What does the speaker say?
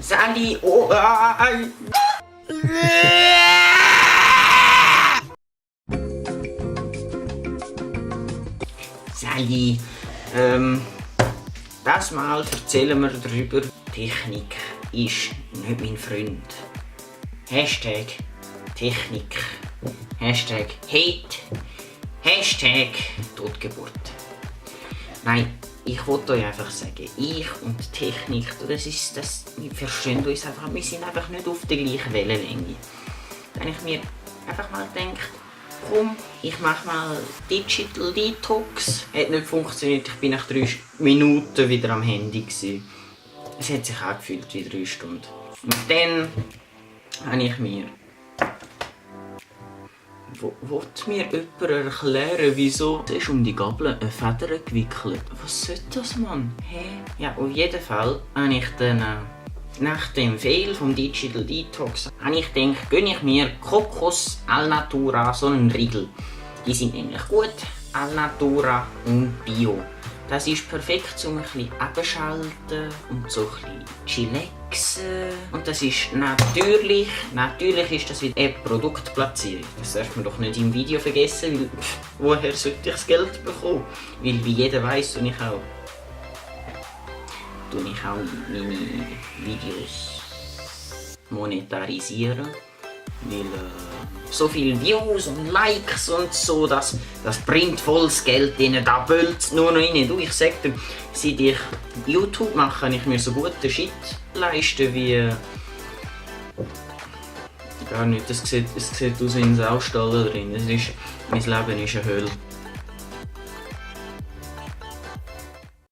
Sally, oh, Sally, das Mal erzählen wir darüber, Technik ist nicht mein Freund. Hashtag Technik, Hashtag Hate, Hashtag Totgeburt. Nein, ich wollte euch einfach sagen, ich und Technik, wir verstehen uns einfach, wir sind einfach nicht auf der gleichen Wellenlänge. Da habe ich mir einfach mal gedacht, komm, ich mache mal Digital Detox. Hat nicht funktioniert, ich bin nach 3 Minuten wieder am Handy gewesen. Es hat sich auch gefühlt wie 3 Stunden. Und dann habe ich mir... Wollt mir jemand erklären, wieso ist um die Gabel eine Feder gewickelt? Was soll das, Mann? Hä? Ja, auf jeden Fall habe ich dann nach dem Fail vom Digital Detox habe ich gedacht, gönne ich mir Kokos Alnatura, so einen Riegel. Die sind nämlich gut, Alnatura und Bio. Das ist perfekt zum ein bisschen abschalten und so ein bisschen chillaxen. Und das ist natürlich ist das wieder eine Produktplatzierung. Das darf man doch nicht im Video vergessen, weil woher sollte ich das Geld bekommen? Weil wie jeder weiss, tue ich auch meine Videos monetarisieren. Weil so viele Views und Likes und so, das bringt volles Geld rein, da bölzt nur noch rein. Du, ich sag dir, seit ich YouTube mache, kann ich mir so guten Shit leisten wie... Gar nicht, es sieht aus wie ein Saustall drin. Mein Leben ist eine Hölle.